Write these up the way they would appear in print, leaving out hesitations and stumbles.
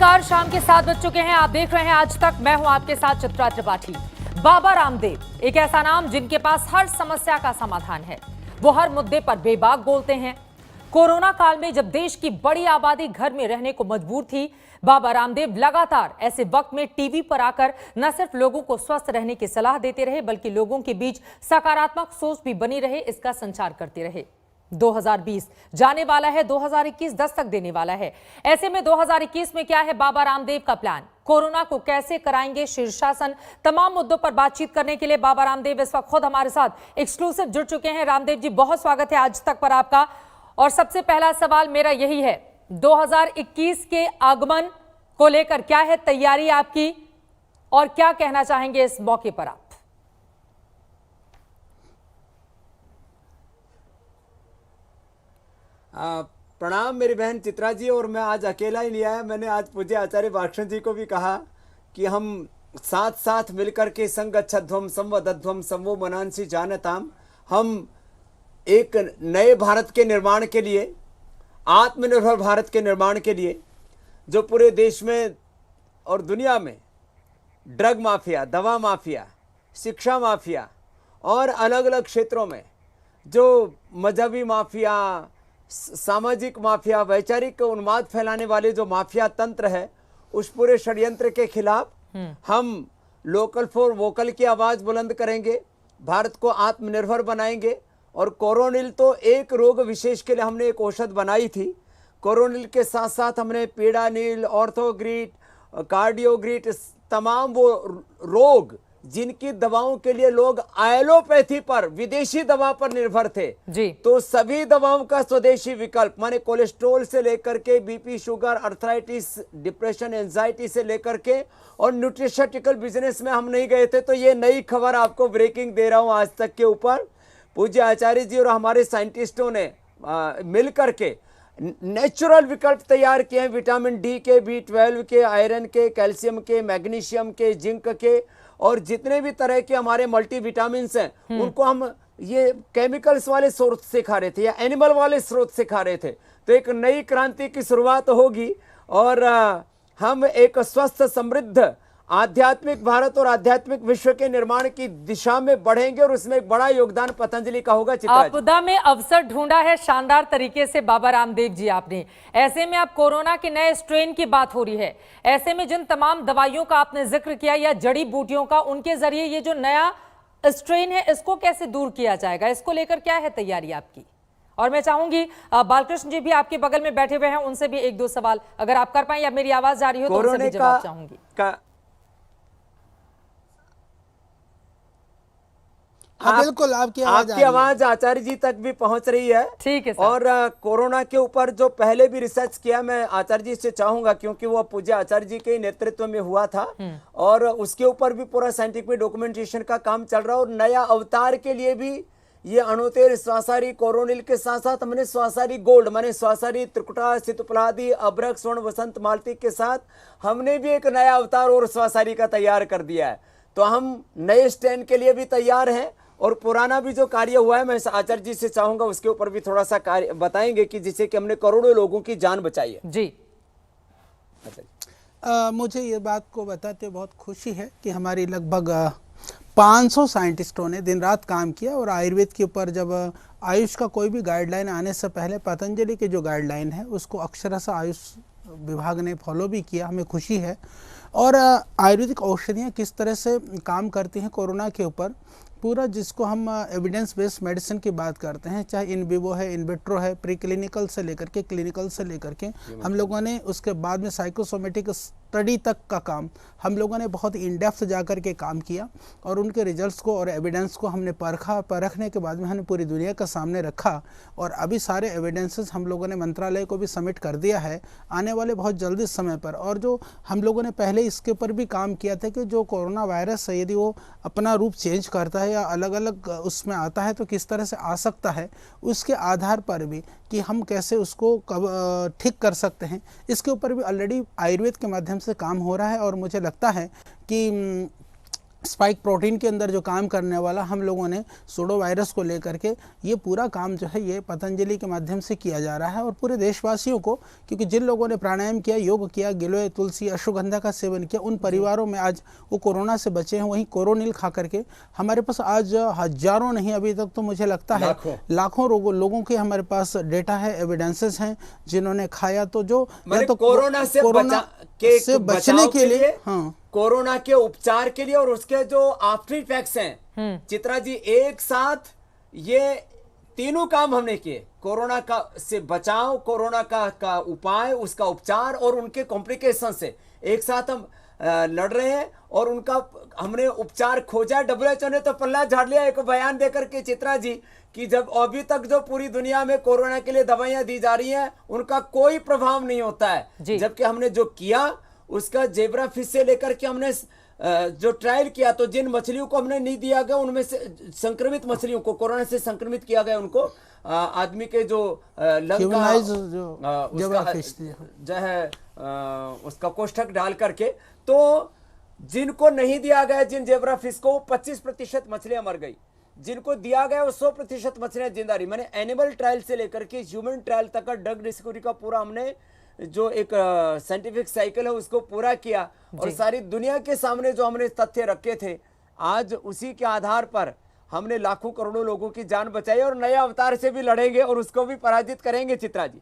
नमस्कार, शाम के 7 बज चुके हैं। आप देख रहे हैं आज तक। मैं हूं आपके साथ चित्रा त्रिपाठी। बाबा रामदेव एक ऐसा नाम जिनके पास हर समस्या का समाधान है। वो हर मुद्दे पर बेबाक बोलते हैं। कोरोना काल में जब देश की बड़ी आबादी घर में रहने को मजबूर थी, बाबा रामदेव लगातार ऐसे वक्त में टीवी पर आकर न सिर्फ लोगों को स्वस्थ रहने की सलाह देते रहे, बल्कि लोगों के बीच सकारात्मक सोच भी बनी रहे, इसका संचार करते रहे। 2020 जाने वाला है, 2021 दस्तक देने वाला है। ऐसे में 2021 में क्या है बाबा रामदेव का प्लान? कोरोना को कैसे कराएंगे शीर्षासन? तमाम मुद्दों पर बातचीत करने के लिए बाबा रामदेव इस वक्त खुद हमारे साथ एक्सक्लूसिव जुड़ चुके हैं। रामदेव जी, बहुत स्वागत है आज तक पर आपका। और सबसे पहला सवाल मेरा यही है, 2021 के आगमन को लेकर क्या है तैयारी आपकी और क्या कहना चाहेंगे इस मौके पर आप? प्रणाम मेरी बहन चित्रा जी। और मैं आज अकेला ही नहीं आया, मैंने आज पूज्य आचार्य भाषण जी को भी कहा कि हम साथ साथ मिलकर के संगच्छध्वम संवदध्वम संवो मनांसी जानताम, हम एक नए भारत के निर्माण के लिए, आत्मनिर्भर भारत के निर्माण के लिए, जो पूरे देश में और दुनिया में ड्रग माफिया, दवा माफिया, शिक्षा माफिया और अलग अलग क्षेत्रों में जो मजहबी माफिया, सामाजिक माफिया, वैचारिक उन्माद फैलाने वाले जो माफिया तंत्र है, उस पूरे षड्यंत्र के खिलाफ हम लोकल फॉर वोकल की आवाज बुलंद करेंगे, भारत को आत्मनिर्भर बनाएंगे। और कोरोनिल तो एक रोग विशेष के लिए हमने एक औषध बनाई थी। कोरोनिल के साथ साथ हमने पीड़ानिल, ऑर्थोग्रीट, कार्डियोग्रीट, तमाम वो रोग जिनकी दवाओं के लिए लोग एलोपैथी पर, विदेशी दवा पर निर्भर थे जी, तो सभी दवाओं का स्वदेशी विकल्प, माने कोलेस्ट्रॉल से लेकर के BP, sugar, arthritis, depression, anxiety से लेकर के, और न्यूट्रिशटिकल बिजनेस में हम नहीं गए थे। तो ये नई खबर आपको ब्रेकिंग दे रहा हूं आज तक के ऊपर। पूज्य आचार्य जी और हमारे साइंटिस्टों ने मिलकर के नेचुरल विकल्प तैयार किए हैं, विटामिन डी के, B12 के, आयरन के, कैल्शियम के, मैग्नीशियम के, जिंक के, और जितने भी तरह के हमारे मल्टीविटामिन्स हैं उनको हम ये केमिकल्स वाले स्रोत से खा रहे थे या एनिमल वाले स्रोत से खा रहे थे। तो एक नई क्रांति की शुरुआत होगी और हम एक स्वस्थ, समृद्ध, आध्यात्मिक भारत और आध्यात्मिक विश्व के निर्माण की दिशा में बढ़ेंगे और उसमें एक बड़ा योगदान पतंजलि का होगा। आपदा में अवसर ढूंढा है शानदार तरीके से बाबा रामदेव जी आपने। ऐसे में अब कोरोना के नए स्ट्रेन की बात हो रही है, ऐसे में जिन तमाम दवाइयों का आपने जिक्र किया या जड़ी बूटियों का, उनके जरिए ये जो नया स्ट्रेन है इसको कैसे दूर किया जाएगा? इसको लेकर क्या है तैयारी आपकी? और मैं चाहूंगी बालकृष्ण जी भी आपके बगल में बैठे हुए हैं, उनसे भी एक दो सवाल अगर आप कर पाए, या मेरी आवाज जा रही हो तो उनसे भी जवाब चाहूंगी। हाँ, बिल्कुल आपकी आवाज आचार्य जी तक भी पहुंच रही है। ठीक है सर। और कोरोना के ऊपर जो पहले भी रिसर्च किया, मैं आचार्य जी से चाहूंगा, क्योंकि वो पूज्य आचार्य जी के नेतृत्व में हुआ था और उसके ऊपर भी पूरा साइंटिफिक डॉक्यूमेंटेशन का काम चल रहा है। और नया अवतार के लिए भी ये अणुतेर, स्वासारी, कोरोनिल के साथ साथ हमने स्वासारी गोल्ड, माने स्वासारी, त्रिकुटा, सितुपलादी, अभ्रक, स्वर्ण, वसंत, मालती के साथ हमने भी एक नया अवतार और स्वासारी का तैयार कर दिया है। तो हम नए स्टैंड के लिए भी तैयार हैं और पुराना भी जो कार्य हुआ है, मैं आचार्य जी से चाहूंगा उसके ऊपर भी थोड़ा सा कार्य बताएंगे कि जिससे कि हमने करोड़ों लोगों की जान बचाई है। जी मुझे ये बात को बताते बहुत खुशी है कि हमारी लगभग 500 साइंटिस्टों ने दिन रात काम किया और आयुर्वेद के ऊपर, जब आयुष का कोई भी गाइडलाइन आने से पहले पतंजलि की जो गाइडलाइन है उसको अक्षरशः आयुष विभाग ने फॉलो भी किया। हमें खुशी है। और आयुर्वेदिक औषधियाँ किस तरह से काम करती हैं कोरोना के ऊपर, पूरा जिसको हम एविडेंस बेस्ड मेडिसिन की बात करते हैं, चाहे इन विवो है, इन विट्रो है, प्री क्लिनिकल से लेकर के क्लिनिकल से लेकर के, हम लोगों ने उसके बाद में साइकोसोमेटिक स्टडी तक का काम हम लोगों ने बहुत इन डेप्थ जाकर के काम किया और उनके रिजल्ट्स को और एविडेंस को हमने परखने के बाद में हमने पूरी दुनिया के सामने रखा। और अभी सारे एविडेंसेस हम लोगों ने मंत्रालय को भी सबमिट कर दिया है आने वाले बहुत जल्दी समय पर। और जो हम लोगों ने पहले इसके ऊपर भी काम किया था कि जो कोरोना वायरस है, यदि वो अपना रूप चेंज करता है या अलग अलग उसमें आता है तो किस तरह से आ सकता है, उसके आधार पर भी कि हम कैसे उसको ठीक कर सकते हैं, इसके ऊपर भी ऑलरेडी आयुर्वेद के माध्यम से काम हो रहा है। और मुझे लगता है कि स्पाइक प्रोटीन के अंदर जो काम करने वाला हम लोगों ने सूडो वायरस को लेकर के ये पूरा काम जो है ये पतंजलि के माध्यम से किया जा रहा है। और पूरे देशवासियों को, क्योंकि जिन लोगों ने प्राणायाम किया, योग किया, गिलोय, तुलसी, अश्वगंधा का सेवन किया, उन परिवारों में आज वो कोरोना से बचे हैं। वहीं कोरोनिल खा करके हमारे पास आज हजारों नहीं, अभी तक तो मुझे लगता है लाखों लोगों के हमारे पास डेटा है, एविडेंसेस हैं जिन्होंने खाया। तो जो तो कोरोना से बचने के लिए, हाँ, कोरोना के उपचार के लिए और उसके जो आफ्टर इफेक्ट्स हैं, चित्रा जी, एक साथ ये तीनों काम हमने किए। कोरोना का से बचाव, कोरोना का उपाय, उसका उपचार और उनके कॉम्प्लिकेशन से एक साथ हम लड़ रहे हैं। और उनका हमने उपचार खोजा। WHO ने तो पल्ला झाड़ लिया एक बयान देकर के, चित्रा जी, कि जब अभी तक जो पूरी दुनिया में कोरोना के लिए दवाइयां दी जा रही हैं उनका कोई प्रभाव नहीं होता है, जबकि हमने जो किया उसका जेब्रा फिश से लेकर के हमने जो ट्रायल किया, तो जिन मछलियों को हमने नहीं दिया गया उनमें से संक्रमित मछलियों को, कोरोना से संक्रमित किया गया, उनको आदमी के जो लंग का जो है उसका कोष्ठक डाल करके, तो जिनको नहीं दिया गया, जिन जेब्रा फिश को 25% मछलियां मर गई, जिनको दिया गया वो 100% मछलियां जिंदा रही। मैंने एनिमल ट्रायल से लेकर के ह्यूमन ट्रायल तक का ड्रग डिस्कवरी का पूरा हमने जो एक साइंटिफिक साइकिल है उसको पूरा किया और सारी दुनिया के सामने जो हमने तथ्य रखे थे, आज उसी के आधार पर हमने लाखों करोड़ों लोगों की जान बचाई और नए अवतार से भी लड़ेंगे और उसको भी पराजित करेंगे। चित्रा जी,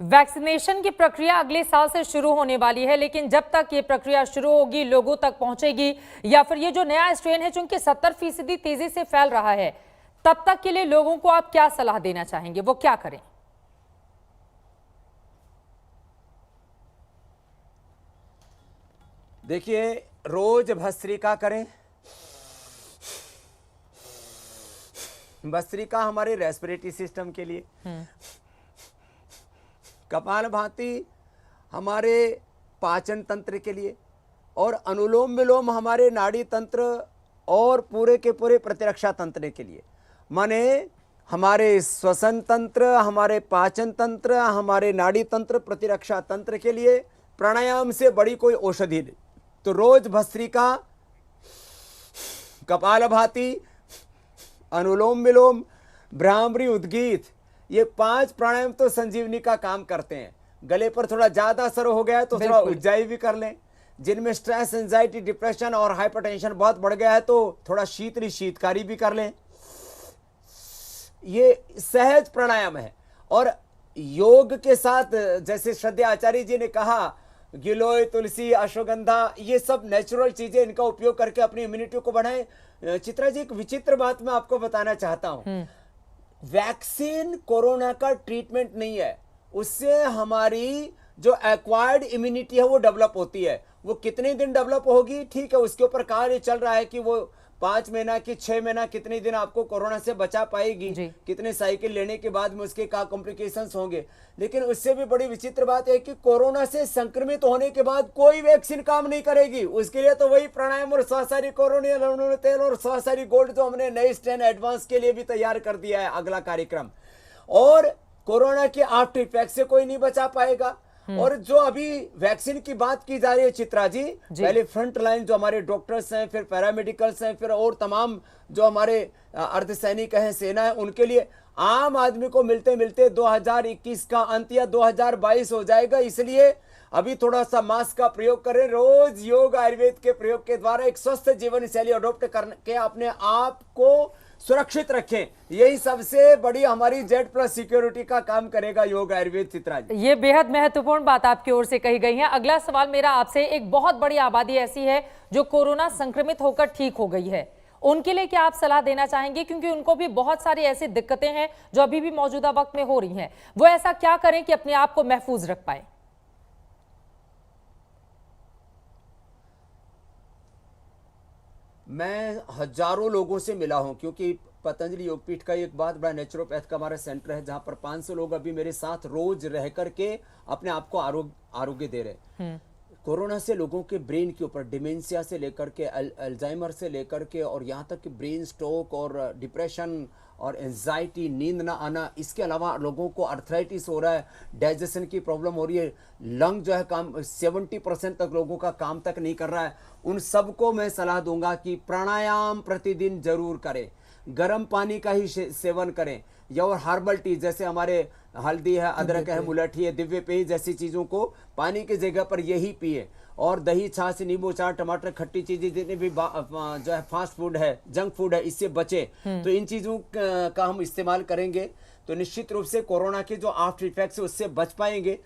वैक्सीनेशन की प्रक्रिया अगले साल से शुरू होने वाली है, लेकिन जब तक ये प्रक्रिया शुरू होगी, लोगों तक पहुंचेगी, या फिर ये जो नया स्ट्रेन है चूंकि 70% तेजी से फैल रहा है, तब तक के लिए लोगों को आप क्या सलाह देना चाहेंगे, वो क्या करें? देखिए, रोज भस्त्रिका करें। भस्त्रिका हमारे रेस्पिरेटरी सिस्टम के लिए, कपालभाति हमारे पाचन तंत्र के लिए, और अनुलोम विलोम हमारे नाड़ी तंत्र और पूरे के पूरे प्रतिरक्षा तंत्र के लिए। माने हमारे श्वसन तंत्र, हमारे पाचन तंत्र, हमारे नाड़ी तंत्र, प्रतिरक्षा तंत्र के लिए प्राणायाम से बड़ी कोई औषधि नहीं। तो रोज भस्त्रिका, कपालभाति, अनुलोम विलोम, भ्रामरी, उद्गीत, ये 5 प्राणायाम तो संजीवनी का काम करते हैं। गले पर थोड़ा ज्यादा असर हो गया है तो थोड़ा उज्जाई भी कर लें। जिनमें स्ट्रेस, एंजाइटी, डिप्रेशन और हाइपरटेंशन बहुत बढ़ गया है तो थोड़ा शीतकारी भी कर लें। ये सहज प्राणायाम है। और योग के साथ, जैसे श्रद्धेय आचार्य जी ने कहा, गिलोय, तुलसी, अश्वगंधा, ये सब नेचुरल चीजें, इनका उपयोग करके अपनी इम्यूनिटी को बढ़ाएं। चित्रा जी, एक विचित्र बात मैं आपको बताना चाहता हूं। वैक्सीन कोरोना का ट्रीटमेंट नहीं है, उससे हमारी जो एक्वायर्ड इम्यूनिटी है वो डेवलप होती है। वो कितने दिन डेवलप होगी, ठीक है, उसके ऊपर कार्य चल रहा है कि वो 5 महीना की 6 महीना कितने दिन आपको कोरोना से बचा पाएगी, कितने साइकिल लेने के बाद में उसके क्या कॉम्प्लिकेशंस होंगे। लेकिन उससे भी बड़ी विचित्र बात है कि कोरोना से संक्रमित होने के बाद कोई वैक्सीन काम नहीं करेगी। उसके लिए तो वही प्राणायाम और सहसारी कोरोनियल तेल और सहसारी गोल्ड जो हमने नए स्ट्रेन एडवांस के लिए भी तैयार कर दिया है, अगला कार्यक्रम। और कोरोना के आफ्टर इफेक्ट से कोई नहीं बचा पाएगा। और जो अभी वैक्सीन की बात की जा रही है चित्रा जी, पहले फ्रंट लाइन जो हमारे डॉक्टर्स हैं, फिर पैरामेडिकल्स हैं, फिर और तमाम जो हमारे अर्धसैनिक हैं, सेना है, उनके लिए आम आदमी को मिलते मिलते 2021 का अंत या 2022 हो जाएगा। इसलिए अभी थोड़ा सा मास्क का प्रयोग करें, रोज योग आयुर्वेद के प्रयोग के द्वारा एक स्वस्थ जीवन शैली अडॉप्ट करके अपने आप को सुरक्षित रखें। यही सबसे बड़ी हमारी Z+ सिक्योरिटी का काम करेगा योग आयुर्वेद। चित्रा जी, ये बेहद महत्वपूर्ण बात आपकी ओर से कही गई है। अगला सवाल मेरा आपसे, एक बहुत बड़ी आबादी ऐसी है जो कोरोना संक्रमित होकर ठीक हो गई है, उनके लिए क्या आप सलाह देना चाहेंगे? क्योंकि उनको भी बहुत सारी ऐसी दिक्कतें हैं जो अभी भी मौजूदा वक्त में हो रही हैं। वो ऐसा क्या करें कि अपने आप को महफूज रख पाए? मैं हजारों लोगों से मिला हूं, क्योंकि पतंजलि योगपीठ का एक बहुत बड़ा नेचुरोपैथ का हमारा सेंटर है, जहां पर 500 लोग अभी मेरे साथ रोज रह करके अपने आप को आरोग्य दे रहे। कोरोना से लोगों के ब्रेन के ऊपर डिमेंशिया से लेकर के अल्जाइमर से लेकर के और यहाँ तक कि ब्रेन स्ट्रोक और डिप्रेशन और एंजाइटी, नींद ना आना, इसके अलावा लोगों को अर्थराइटिस हो रहा है, डाइजेशन की प्रॉब्लम हो रही है, लंग जो है काम 70% तक लोगों का काम तक नहीं कर रहा है, उन सबको मैं सलाह दूंगा कि प्राणायाम प्रतिदिन जरूर करें, गर्म पानी का ही सेवन करें, या और हर्बल टी जैसे हमारे हल्दी है, अदरक है, मुलठी है, दिव्य पेय जैसी चीज़ों को पानी की जगह पर यही पिए। और दही, छाछ, नींबू, चार, टमाटर, खट्टी चीजें जितने भी जो है फास्ट फूड है, जंक फूड है, इससे बचे। तो इन चीज़ों का हम इस्तेमाल करेंगे तो निश्चित रूप से कोरोना के जो आफ्टर इफेक्ट्स है उससे बच पाएंगे।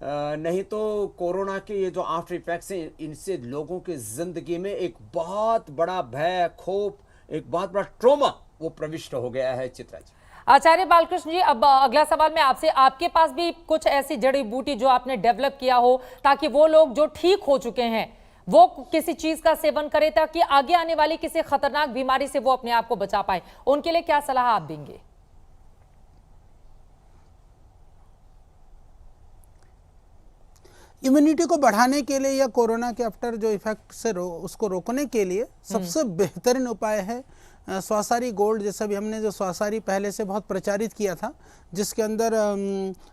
नहीं तो कोरोना के ये जो आफ्टर इफेक्ट्स हैं, इनसे लोगों की जिंदगी में एक बहुत बड़ा भय, खौफ, एक बहुत बड़ा ट्रॉमा वो प्रविष्ट हो गया है। चित्रा जी, आचार्य बालकृष्ण जी, अब अगला सवाल मैं आपसे, आपके पास भी कुछ ऐसी जड़ी बूटी जो आपने डेवलप किया हो ताकि वो लोग जो ठीक हो चुके हैं वो किसी चीज का सेवन करें ताकि आगे आने वाली किसी खतरनाक बीमारी से वो अपने आप को बचा पाए, उनके लिए क्या सलाह आप देंगे? इम्यूनिटी को बढ़ाने के लिए या कोरोना के आफ्टर जो इफेक्ट से उसको रोकने के लिए सबसे बेहतरीन उपाय है स्वासारी गोल्ड। जैसा भी हमने जो स्वासारी पहले से बहुत प्रचारित किया था, जिसके अंदर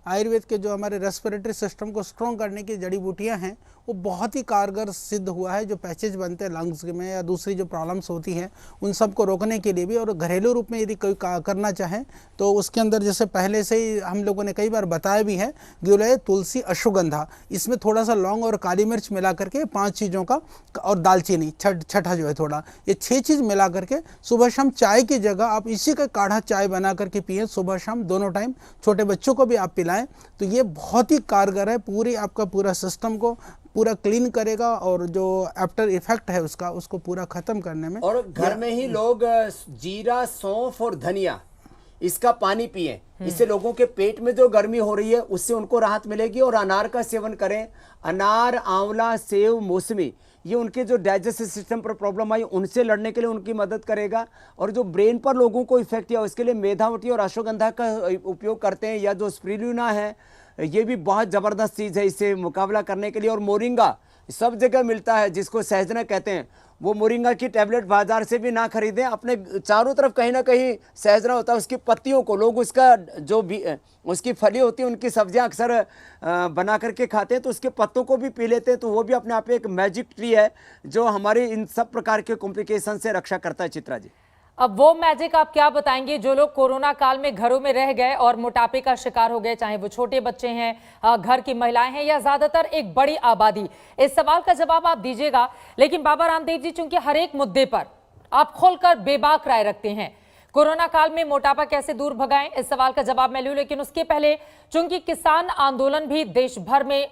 आयुर्वेद के जो हमारे रेस्पिरेटरी सिस्टम को स्ट्रॉन्ग करने की जड़ी बूटियां हैं, वो बहुत ही कारगर सिद्ध हुआ है। जो पैचेज बनते हैं लंग्स में या दूसरी जो प्रॉब्लम्स होती हैं उन सब को रोकने के लिए भी, और घरेलू रूप में यदि कोई करना चाहें तो उसके अंदर जैसे पहले से ही हम लोगों ने कई बार बताया भी है, गिलोय, तुलसी, अश्वगंधा, इसमें थोड़ा सा लौंग और काली मिर्च मिला करके 5 चीज़ों का, और दालचीनी छठा जो है थोड़ा, ये 6 चीज़ मिला करके सुबह शाम चाय की जगह आप इसी का काढ़ा चाय बना करके पिए, सुबह शाम दोनों टाइम। छोटे बच्चों को भी आप पिलाएं तो ये बहुत ही कारगर है, पूरी आपका पूरा सिस्टम को पूरा क्लीन करेगा और जो आफ्टर इफेक्ट है उसको पूरा खत्म करने में। और घर में ही लोग जीरा, सौंफ और धनिया, इसका पानी पिए, इससे लोगों के पेट में जो गर्मी हो रही है उससे उनको राहत मिलेगी। और अनार का सेवन करें, अनार, आंवला, सेव, मौसमी, ये उनके जो डाइजेस्टिव सिस्टम पर प्रॉब्लम आई उनसे लड़ने के लिए उनकी मदद करेगा। और जो ब्रेन पर लोगों को इफेक्ट किया उसके लिए मेधावटी और अश्वगंधा का उपयोग करते हैं, या जो स्पिरुलिना है, ये भी बहुत ज़बरदस्त चीज़ है इससे मुकाबला करने के लिए। और मोरिंगा सब जगह मिलता है, जिसको सहजना कहते हैं, वो मोरिंगा की टैबलेट बाजार से भी ना खरीदें, अपने चारों तरफ कहीं ना कहीं सहजना होता है, उसकी पत्तियों को लोग, उसका जो भी उसकी फली होती है, उनकी सब्जियां अक्सर बना करके खाते हैं, तो उसके पत्तों को भी पी लेते हैं। तो वो भी अपने आप में एक मैजिक ट्री है जो हमारी इन सब प्रकार के कॉम्प्लिकेशन से रक्षा करता है। चित्रा जी, अब वो मैजिक आप क्या बताएंगे जो लोग कोरोना काल में घरों में रह गए और मोटापे का शिकार हो गए, चाहे वो छोटे बच्चे हैं, घर की महिलाएं हैं, या ज्यादातर एक बड़ी आबादी? इस सवाल का जवाब आप दीजिएगा, लेकिन बाबा रामदेव जी, चूंकि हर एक मुद्दे पर आप खोलकर बेबाक राय रखते हैं, कोरोना काल में मोटापा कैसे दूर भगाएं, इस सवाल का जवाब मैं लूं। लेकिन उसके पहले, चूंकि किसान आंदोलन भी देश भर में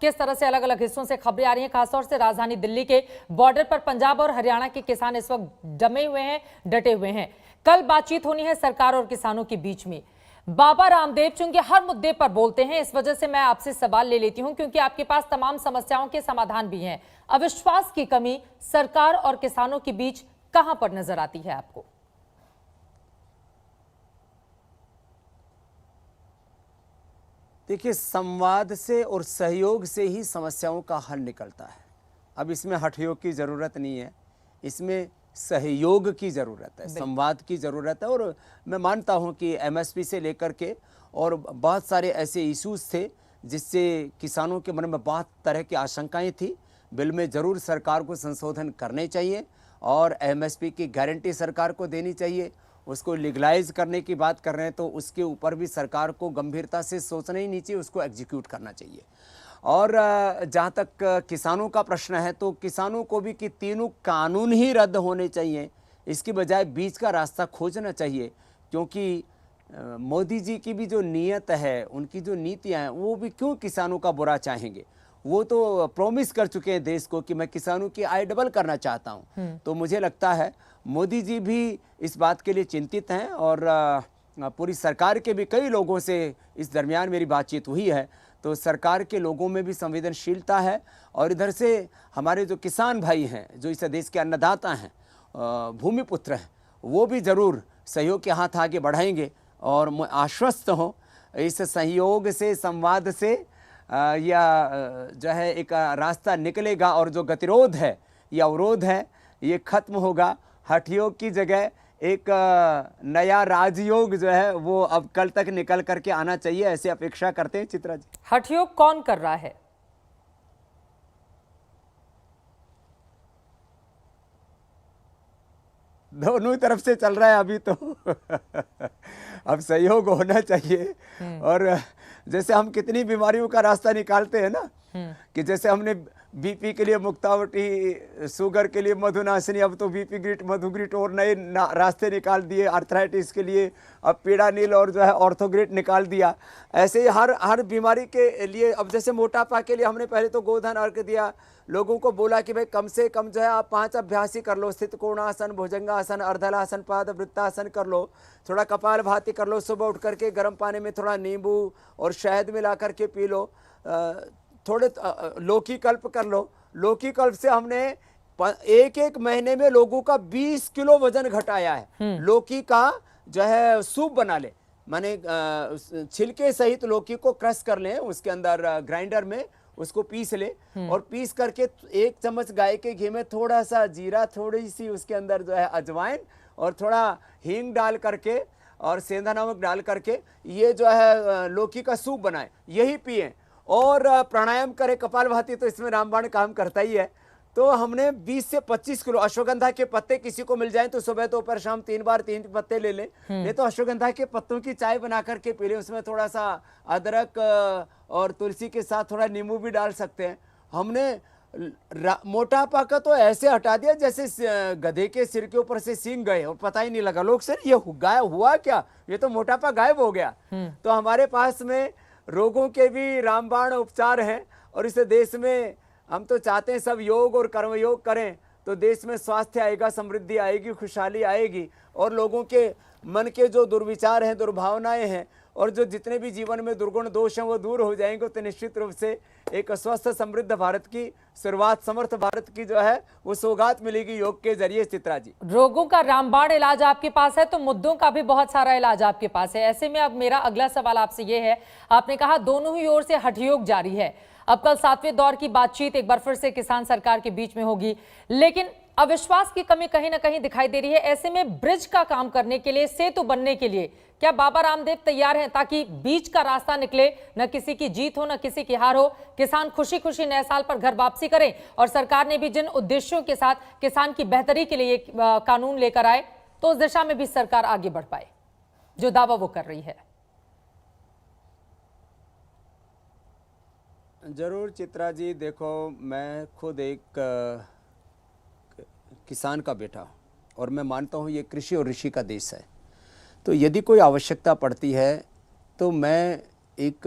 किस तरह से अलग अलग हिस्सों से खबरें आ रही हैं, खासतौर से राजधानी दिल्ली के बॉर्डर पर पंजाब और हरियाणा के किसान इस वक्त दमे हुए हैं, डटे हुए हैं। कल बातचीत होनी है सरकार और किसानों के बीच में। बाबा रामदेव चूंकि हर मुद्दे पर बोलते हैं, इस वजह से मैं आपसे सवाल ले लेती हूं, क्योंकि आपके पास तमाम समस्याओं के समाधान भी हैं। अविश्वास की कमी सरकार और किसानों के बीच कहां पर नजर आती है आपको? देखिए, संवाद से और सहयोग से ही समस्याओं का हल निकलता है। अब इसमें हठयोग की ज़रूरत नहीं है, इसमें सहयोग की ज़रूरत है, संवाद की ज़रूरत है। और मैं मानता हूं कि एमएसपी से लेकर के और बहुत सारे ऐसे इश्यूज थे जिससे किसानों के मन में बहुत तरह की आशंकाएं थी। बिल में ज़रूर सरकार को संशोधन करने चाहिए और एमएसपी की गारंटी सरकार को देनी चाहिए। उसको लीगलाइज करने की बात कर रहे हैं तो उसके ऊपर भी सरकार को गंभीरता से सोचना ही नहीं चाहिए, उसको एग्जीक्यूट करना चाहिए। और जहाँ तक किसानों का प्रश्न है तो किसानों को भी कि तीनों कानून ही रद्द होने चाहिए, इसकी बजाय बीच का रास्ता खोजना चाहिए। क्योंकि मोदी जी की भी जो नीयत है, उनकी जो नीतियाँ हैं, वो भी क्यों किसानों का बुरा चाहेंगे? वो तो प्रॉमिस कर चुके हैं देश को कि मैं किसानों की आय डबल करना चाहता हूँ। तो मुझे लगता है मोदी जी भी इस बात के लिए चिंतित हैं और पूरी सरकार के भी कई लोगों से इस दरमियान मेरी बातचीत हुई है, तो सरकार के लोगों में भी संवेदनशीलता है। और इधर से हमारे जो किसान भाई हैं, जो इस देश के अन्नदाता हैं, भूमिपुत्र हैं, वो भी ज़रूर सहयोग के हाथ आगे बढ़ाएंगे। और मैं आश्वस्त हूँ इस सहयोग से, संवाद से या जो है एक रास्ता निकलेगा और जो गतिरोध है या अवरोध है ये खत्म होगा। हठयोग की जगह एक नया राजयोग जो है वो अब कल तक निकल करके आना चाहिए, ऐसी अपेक्षा करते हैं चित्रा जी। हठयोग कौन कर रहा है? दोनों तरफ से चल रहा है अभी तो अब सहयोग होना चाहिए। और जैसे हम कितनी बीमारियों का रास्ता निकालते हैं ना, कि जैसे हमने बीपी के लिए मुक्तावटी, शुगर के लिए मधुनाशिनी, अब तो बीपी ग्रिट, मधुग्रिट और नए रास्ते निकाल दिए। आर्थराइटिस के लिए अब पीड़ानील और जो है ऑर्थोग्रिट निकाल दिया। ऐसे ही हर बीमारी के लिए, अब जैसे मोटापा के लिए हमने पहले तो गोधन अर्घ दिया, लोगों को बोला कि भाई कम से कम जो है आप 5 अभ्यास ही कर लो, स्थित कोणासन, भुजंगासन, अर्धलासन, पाद वृत्तासन कर लो, थोड़ा कपाल भाती कर लो, सुबह उठ करके गर्म पानी में थोड़ा नींबू और शहद मिला करके पी लो, थोड़े लौकी कल्प कर लो। लौकी कल्प से हमने एक महीने में लोगों का 20 किलो वजन घटाया है। लौकी का जो है सूप बना ले, माने छिलके सहित लौकी को क्रश कर लें, उसके अंदर ग्राइंडर में उसको पीस ले, और पीस करके 1 चम्मच गाय के घी में थोड़ा सा जीरा, थोड़ी सी उसके अंदर जो है अजवाइन और थोड़ा हींग डाल करके और सेंधा नमक डाल करके ये जो है लौकी का सूप बनाए, यही पिए और प्राणायाम करें, कपालभाति, तो इसमें रामबाण काम करता ही है। तो हमने 20 से 25 किलो अश्वगंधा के पत्ते किसी को मिल जाएं तो सुबह दोपहर शाम 3 बार 3 पत्ते ले लें, नहीं तो अश्वगंधा के पत्तों की चाय बना करके पी लें, उसमें थोड़ा सा अदरक और तुलसी के साथ थोड़ा नींबू भी डाल सकते हैं। हमने मोटापा का तो ऐसे हटा दिया जैसे गधे के सिर के ऊपर से सींग गए और पता ही नहीं लगा। लोग सर ये गायब हुआ क्या, ये तो मोटापा गायब हो गया। तो हमारे पास में रोगों के भी रामबाण उपचार हैं, और इस देश में हम तो चाहते हैं सब योग और कर्मयोग करें, तो देश में स्वास्थ्य आएगा, समृद्धि आएगी, खुशहाली आएगी, और लोगों के मन के जो दुर्विचार हैं, दुर्भावनाएं हैं, और जो जितने भी जीवन में दुर्गुण दोष हैं वो दूर हो जाएंगे। तो निश्चित रूप से एक स्वस्थ समृद्ध भारत की शुरुआत, समर्थ भारत की जो है वो सौगात मिलेगी योग के जरिए। चित्रा जी, रोगों का रामबाण इलाज आपके पास है, तो मुद्दों का भी बहुत सारा इलाज आपके पास है। ऐसे में अब मेरा अगला सवाल आपसे ये है, आपने कहा दोनों ही ओर से हठयोग जारी है, अब कल 7वें दौर की बातचीत एक बार फिर से किसान सरकार के बीच में होगी, लेकिन अविश्वास की कमी कहीं ना कहीं दिखाई दे रही है। ऐसे में ब्रिज का काम करने के लिए, सेतु बनने के लिए क्या बाबा रामदेव तैयार हैं, ताकि बीच का रास्ता निकले, न किसी की जीत हो न किसी की हार हो, किसान खुशी खुशी नए साल पर घर वापसी करें, और सरकार ने भी जिन उद्देश्यों के साथ किसान की बेहतरी के लिए कानून लेकर आए, तो उस दिशा में भी सरकार आगे बढ़ पाए जो दावा वो कर रही है। जरूर चित्रा जी, देखो मैं खुद एक किसान का बेटा हूँ, और मैं मानता हूँ ये कृषि और ऋषि का देश है। तो यदि कोई आवश्यकता पड़ती है तो मैं एक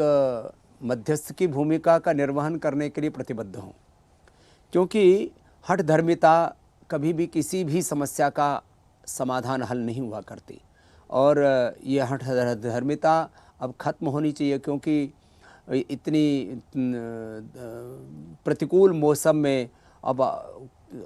मध्यस्थ की भूमिका का निर्वहन करने के लिए प्रतिबद्ध हूँ, क्योंकि हठ धर्मिता कभी भी किसी भी समस्या का समाधान हल नहीं हुआ करती, और ये हठ धर्मिता अब खत्म होनी चाहिए, क्योंकि इतनी प्रतिकूल मौसम में अब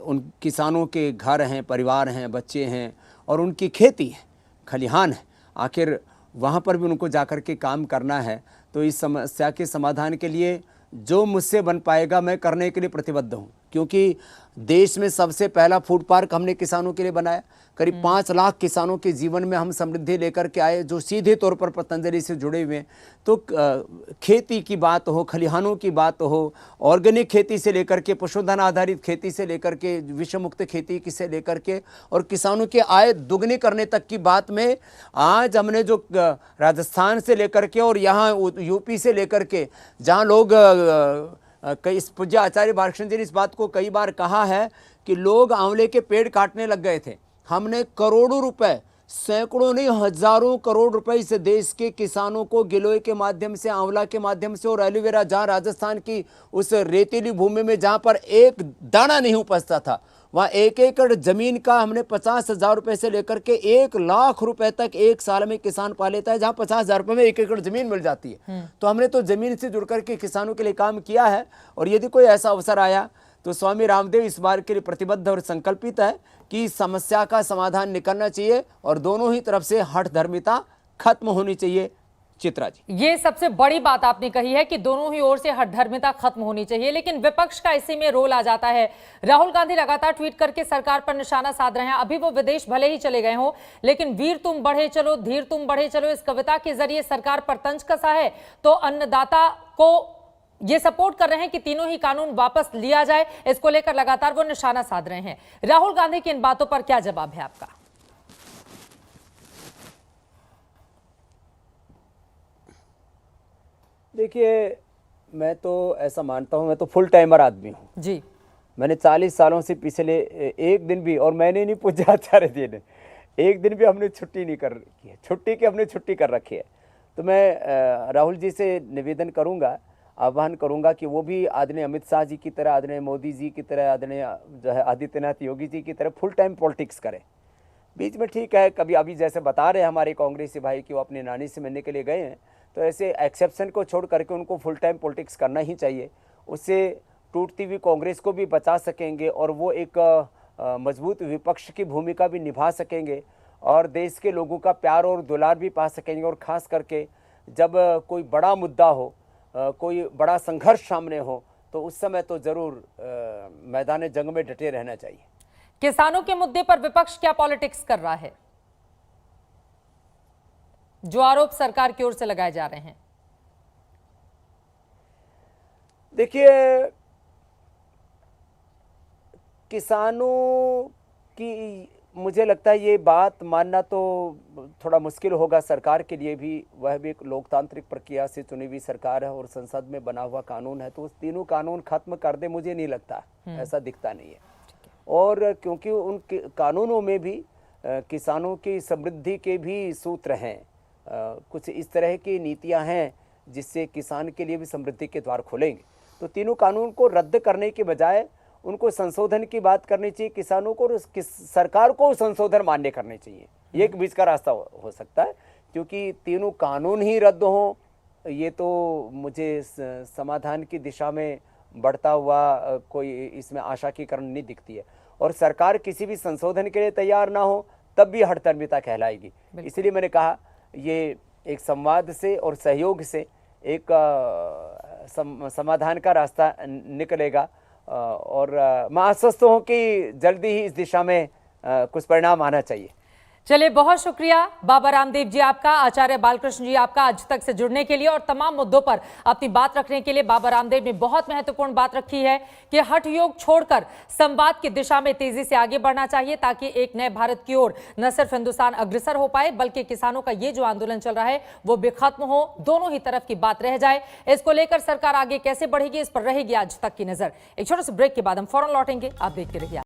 उन किसानों के घर हैं, परिवार हैं, बच्चे हैं, और उनकी खेती है, खलिहान है, आखिर वहाँ पर भी उनको जाकर के काम करना है। तो इस समस्या के समाधान के लिए जो मुझसे बन पाएगा मैं करने के लिए प्रतिबद्ध हूँ, क्योंकि देश में सबसे पहला फूड पार्क हमने किसानों के लिए बनाया। करीब 5 लाख किसानों के जीवन में हम समृद्धि लेकर के आए, जो सीधे तौर पर पतंजलि से जुड़े हुए हैं। तो खेती की बात हो, खलिहानों की बात हो, ऑर्गेनिक खेती से लेकर के पशुधन आधारित खेती से लेकर के विषम मुक्त खेती से लेकर के और किसानों की आय दुगनी करने तक की बात में आज हमने जो राजस्थान से लेकर के और यहाँ यूपी से लेकर के जहाँ लोग कई पूज्य आचार्य बालकृष्ण जी ने इस बात को कई बार कहा है कि लोग आंवले के पेड़ काटने लग गए थे। हमने करोड़ों रुपए, सैकड़ों नहीं हजारों करोड़ रुपए इस देश के किसानों को गिलोय के माध्यम से, आंवला के माध्यम से और एलोवेरा, जहाँ राजस्थान की उस रेतीली भूमि में जहाँ पर एक दाना नहीं उपजता था, वहाँ 1 एकड़ जमीन का हमने 50,000 रुपये से लेकर के 1 लाख रुपए तक एक साल में किसान पा लेता है, जहाँ 50,000 रुपये में 1 एकड़ जमीन मिल जाती है। तो हमने तो जमीन से जुड़ करके किसानों के लिए काम किया है, और यदि कोई ऐसा अवसर आया तो स्वामी रामदेव इस बार के लिए प्रतिबद्ध और संकल्पित है कि समस्या का समाधान निकलना चाहिए और दोनों ही तरफ से हठ धर्मिता खत्म होनी चाहिए। चित्रा जी। ये सबसे बड़ी बात आपने कही है कि दोनों ही ओर से हठधर्मिता खत्म होनी चाहिए, लेकिन विपक्ष का इसी में रोल आ जाता है। राहुल गांधी लगातार ट्वीट करके सरकार पर निशाना साध रहे हैं। अभी वो विदेश भले ही चले गए हों, लेकिन वीर तुम बढ़े चलो, धीर तुम बढ़े चलो इस कविता के जरिए सरकार पर तंज कसा है। तो अन्नदाता को ये सपोर्ट कर रहे हैं कि तीनों ही कानून वापस लिया जाए, इसको लेकर लगातार वो निशाना साध रहे हैं। राहुल गांधी की इन बातों पर क्या जवाब है आपका? देखिए, मैं तो ऐसा मानता हूँ, मैं तो फुल टाइमर आदमी हूँ जी। मैंने 40 सालों से पिछले एक दिन भी, और मैंने नहीं पूछा आचार्य जी ने, एक दिन भी हमने छुट्टी नहीं कर रखी है। छुट्टी की हमने छुट्टी कर रखी है। तो मैं राहुल जी से निवेदन करूँगा, आह्वान करूँगा कि वो भी आदरणीय अमित शाह जी की तरह, आदरणीय मोदी जी की तरह, आदरणीय जो है आदित्यनाथ योगी जी की तरह फुल टाइम पॉलिटिक्स करें। बीच में ठीक है, कभी अभी जैसे बता रहे हैं हमारे कांग्रेसी भाई कि वो अपनी नानी से मिलने के लिए गए हैं, तो ऐसे एक्सेप्शन को छोड़ करके उनको फुल टाइम पॉलिटिक्स करना ही चाहिए। उससे टूटती हुई कांग्रेस को भी बचा सकेंगे और वो एक मजबूत विपक्ष की भूमिका भी निभा सकेंगे और देश के लोगों का प्यार और दुलार भी पा सकेंगे। और ख़ास करके जब कोई बड़ा मुद्दा हो, कोई बड़ा संघर्ष सामने हो, तो उस समय तो ज़रूर मैदान जंग में डटे रहना चाहिए। किसानों के मुद्दे पर विपक्ष क्या पॉलिटिक्स कर रहा है, जो आरोप सरकार की ओर से लगाए जा रहे हैं? देखिए, किसानों की मुझे लगता है ये बात मानना तो थोड़ा मुश्किल होगा सरकार के लिए भी। वह भी एक लोकतांत्रिक प्रक्रिया से चुनी हुई सरकार है और संसद में बना हुआ कानून है, तो उस तीनों कानून खत्म कर दे, मुझे नहीं लगता, ऐसा दिखता नहीं है। और क्योंकि उन कानूनों में भी किसानों की समृद्धि के भी सूत्र हैं, कुछ इस तरह की नीतियां हैं जिससे किसान के लिए भी समृद्धि के द्वार खुलेंगे। तो तीनों कानून को रद्द करने के बजाय उनको संशोधन की बात करनी चाहिए किसानों को, और सरकार को संशोधन मान्य करने चाहिए। ये एक बीच का रास्ता हो सकता है, क्योंकि तीनों कानून ही रद्द हों, ये तो मुझे समाधान की दिशा में बढ़ता हुआ कोई इसमें आशा की किरण नहीं दिखती है। और सरकार किसी भी संशोधन के लिए तैयार ना हो तब भी हठधर्मिता कहलाएगी। इसलिए मैंने कहा ये एक संवाद से और सहयोग से एक समाधान का रास्ता निकलेगा। और मैं आश्वस्त हूँ कि जल्दी ही इस दिशा में कुछ परिणाम आना चाहिए। चलिए, बहुत शुक्रिया बाबा रामदेव जी आपका, आचार्य बालकृष्ण जी आपका आज तक से जुड़ने के लिए और तमाम मुद्दों पर अपनी बात रखने के लिए। बाबा रामदेव ने बहुत महत्वपूर्ण बात रखी है कि हठ योग छोड़कर संवाद की दिशा में तेजी से आगे बढ़ना चाहिए, ताकि एक नए भारत की ओर न सिर्फ हिंदुस्तान अग्रसर हो पाए, बल्कि किसानों का ये जो आंदोलन चल रहा है वो भी खत्म हो, दोनों ही तरफ की बात रह जाए। इसको लेकर सरकार आगे कैसे बढ़ेगी, इस पर रहेगी आज तक की नजर। एक छोटे से ब्रेक के बाद हम फौरन लौटेंगे, आप देखते रहिए।